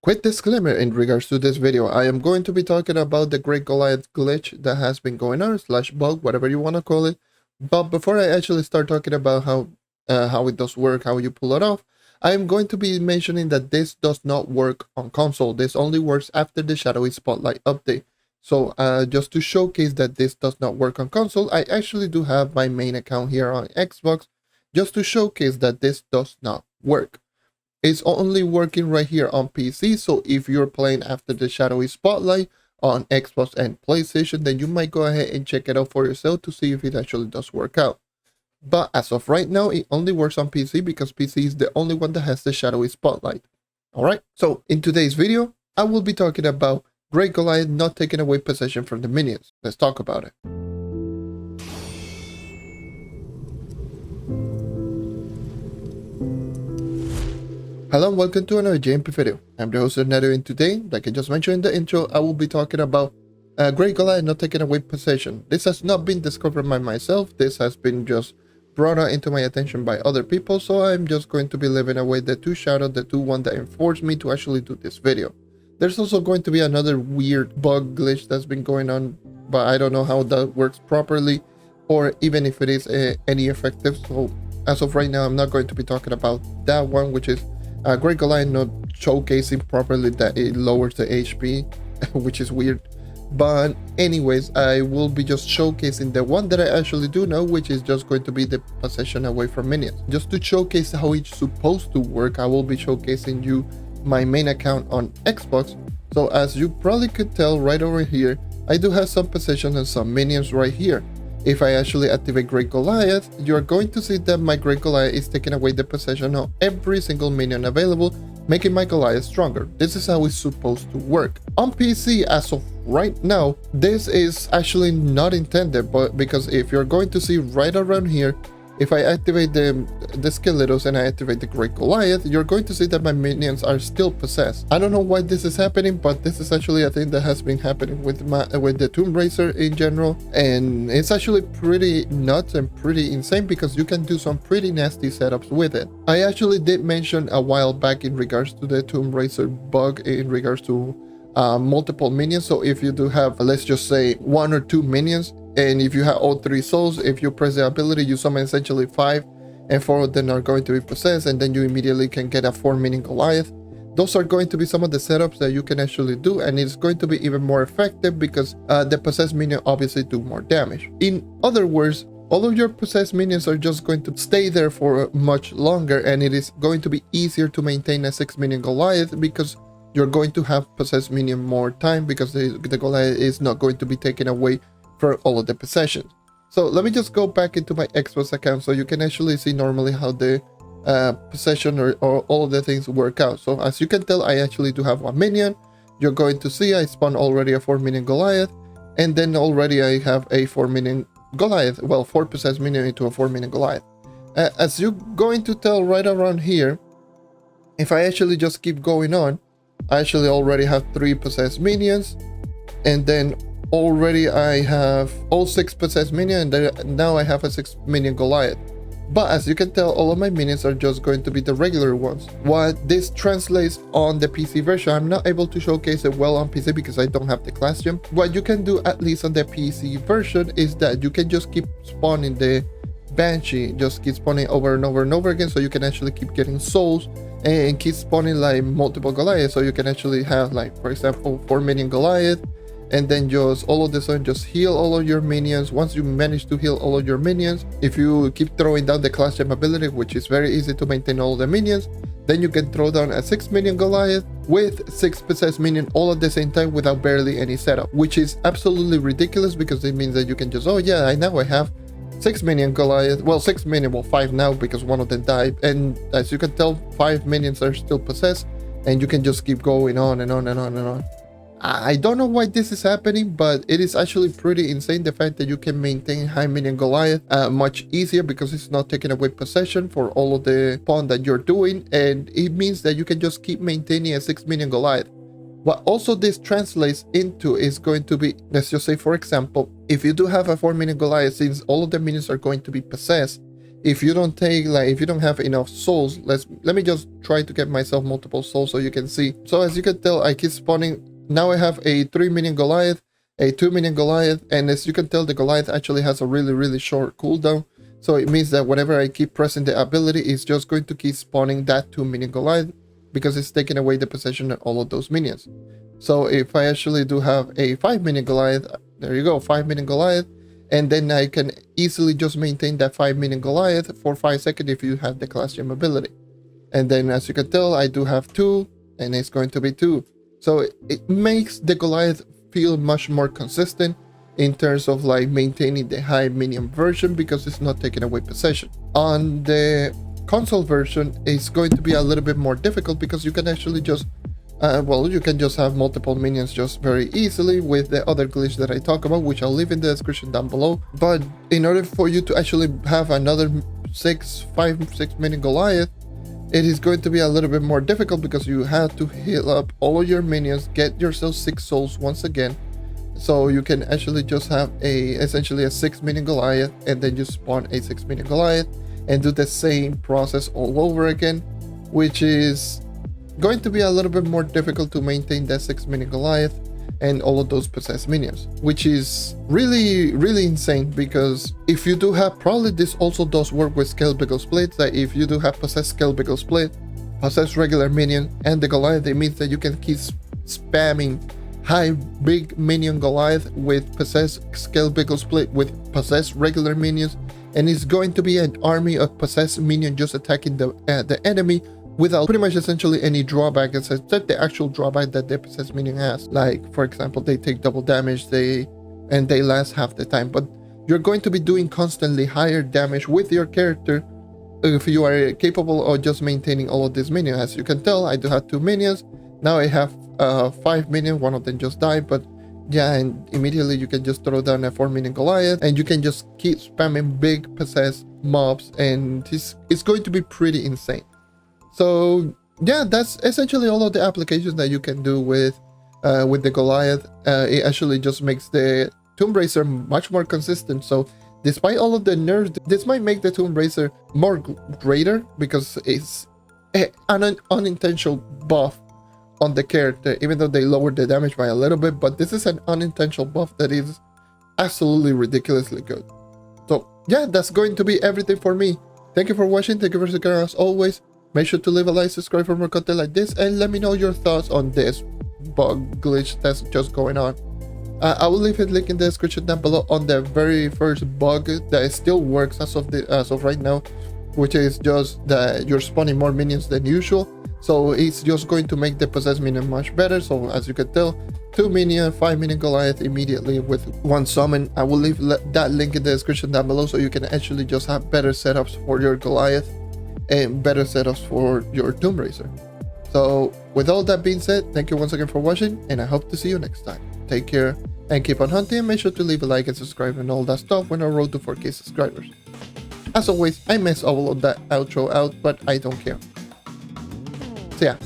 Quick disclaimer in regards to this video. I am going to be talking about the Great Goliath glitch that has been going on, slash bug, whatever you want to call it. But before I actually start talking about how it does work, how you pull it off, I am going to be mentioning that this does not work on console. This only works after the Shadowy Spotlight update. So just to showcase that this does not work on console, I actually do have my main account here on Xbox, just to showcase that this does not work. It's only working right here on PC, so if you're playing after the Shadowy Spotlight on Xbox and PlayStation, then you might go ahead and check it out for yourself to see if it actually does work out. But as of right now, it only works on PC because PC is the only one that has the Shadowy Spotlight. Alright, so in today's video, I will be talking about Great Goliath not taking away possession from the minions. Let's talk about it. Hello and welcome to another JMP video. I'm the host JonNario, and today, like I just mentioned in the intro, I will be talking about Great Goliath not taking away possession. This has not been discovered by myself. This has been just brought out into my attention by other people, so I'm just going to be leaving away the two shoutouts, the one that enforced me to actually do this video. There's also going to be another weird bug glitch that's been going on, but I don't know how that works properly or even if it is any effective. So as of right now, I'm not going to be talking about that one, which is Great Goliath not showcasing properly that it lowers the HP, which is weird. But anyways, I will be just showcasing the one that I actually do know, which is just going to be the possession away from minions. Just to showcase how it's supposed to work, I will be showcasing you my main account on Xbox. So as you probably could tell right over here, I do have some possession and some minions right here. If I actually activate Great Goliath, you're going to see that my Great Goliath is taking away the possession of every single minion available, making my Goliath stronger. This is how it's supposed to work. On PC, as of right now, this is actually not intended, but because if you're going to see right around here, if I activate the Skeletos and I activate the Great Goliath, you're going to see that my minions are still possessed. I don't know why this is happening, but this is actually a thing that has been happening with the Tomb Raider in general, and it's actually pretty nuts and pretty insane because you can do some pretty nasty setups with it. I actually did mention a while back in regards to the Tomb Raider bug in regards to multiple minions. So if you do have, let's just say, 1 or 2 minions, and if you have all 3 souls, if you press the ability, you summon essentially 5 and 4 of them are going to be possessed, and then you immediately can get a 4 minion Goliath. Those are going to be some of the setups that you can actually do, and it's going to be even more effective because the possessed minion obviously do more damage. In other words, all of your possessed minions are just going to stay there for much longer, and it is going to be easier to maintain a 6 minion Goliath because you're going to have possessed minion more time because the Goliath is not going to be taken away for all of the possessions. So let me just go back into my Xbox account so you can actually see normally how the possession or all of the things work out. So as you can tell, I actually do have 1 minion. You're going to see I spawned already a 4 minion Goliath, and then already I have a 4 minion Goliath, well, 4 possessed minion into a 4 minion Goliath. As you're going to tell right around here, if I actually just keep going on, I actually already have 3 possessed minions, and then already I have all 6 possessed minions, and now I have a 6 minion Goliath. But as you can tell, all of my minions are just going to be the regular ones. What this translates on the PC version, I'm not able to showcase it well on PC because I don't have the class gem. What you can do, at least on the PC version, is that you can just keep spawning the Banshee, just keep spawning over and over and over again, so you can actually keep getting souls and keep spawning like multiple Goliaths. So you can actually have, like, for example, 4 minion Goliath, and then just all of a sudden just heal all of your minions. Once you manage to heal all of your minions, if you keep throwing down the class gem ability, which is very easy to maintain all the minions, then you can throw down a 6 minion Goliath with 6 possessed minion all at the same time without barely any setup, which is absolutely ridiculous because it means that you can just, oh yeah, I have 6 minion Goliath, well, 6 minion, well, 5 now because one of them died, and as you can tell, 5 minions are still possessed, and you can just keep going on and on and on and on. I don't know why this is happening, but it is actually pretty insane, the fact that you can maintain high minion Goliath much easier because it's not taking away possession for all of the spawn that you're doing, and it means that you can just keep maintaining a 6 minion Goliath. What also this translates into is going to be, let's just say, for example, if you do have a 4 minion Goliath, since all of the minions are going to be possessed, if you don't take, like, if you don't have enough souls, let me just try to get myself multiple souls so you can see. So as you can tell, I keep spawning. Now I have a 3 minion Goliath, a 2 minion Goliath, and as you can tell, the Goliath actually has a really short cooldown. So it means that whenever I keep pressing the ability, it's just going to keep spawning that 2 minion Goliath, because it's taking away the possession of all of those minions. So if I actually do have a 5 minion Goliath, there you go, 5 minion Goliath, and then I can easily just maintain that 5 minion Goliath for 5 seconds if you have the class gem ability. And then as you can tell, I do have 2, and it's going to be 2. So it makes the Goliath feel much more consistent in terms of like maintaining the high minion version, because it's not taking away possession. On the console version, it's going to be a little bit more difficult, because you can actually just you can just have multiple minions just very easily with the other glitch that I talk about, which I'll leave in the description down below. But in order for you to actually have another 6 minion Goliath, it is going to be a little bit more difficult, because you have to heal up all of your minions, get yourself 6 souls once again, so you can actually just have essentially a 6 minion Goliath, and then you spawn a 6 minion Goliath and do the same process all over again, which is going to be a little bit more difficult to maintain that 6 minion Goliath and all of those possessed minions, which is really insane. Because if you do have, probably this also does work with Scale Biggle Split, that if you do have possessed Scale Biggle Split, possessed regular minion, and the Goliath, it means that you can keep spamming high big minion Goliath with possessed Scale Biggle Split with possessed regular minions, and it's going to be an army of possessed minions just attacking the enemy without pretty much essentially any drawback, except the actual drawback that the possessed minion has. Like, for example, they take double damage, they last half the time, but you're going to be doing constantly higher damage with your character if you are capable of just maintaining all of these minions. As you can tell, I do have 2 minions. Now I have 5 minions, one of them just died, but yeah, and immediately you can just throw down a 4 minion Goliath, and you can just keep spamming big possessed mobs, and it's going to be pretty insane. So yeah, that's essentially all of the applications that you can do with the Goliath. It actually just makes the Tomb Racer much more consistent. So despite all of the nerfs, this might make the Tomb Racer more greater, because it's an unintentional buff on the character, even though they lowered the damage by a little bit. But this is an unintentional buff that is absolutely ridiculously good. So yeah, that's going to be everything for me. Thank you for watching. Thank you for subscribing as always. Make sure to leave a like, subscribe for more content like this, and let me know your thoughts on this bug glitch that's just going on. I will leave a link in the description down below on the very first bug that still works as of right now, which is just that you're spawning more minions than usual. So it's just going to make the possessed minion much better. So as you can tell, 2 minion, 5 minion Goliath immediately with 1 summon. I will leave that link in the description down below, so you can actually just have better setups for your Goliath and better setups for your Tomb Racer. So with all that being said, thank you once again for watching, and I hope to see you next time. Take care and keep on hunting, and make sure to leave a like and subscribe and all that stuff when I road to 4K subscribers. As always, I mess all of that outro out, but I don't care. So yeah.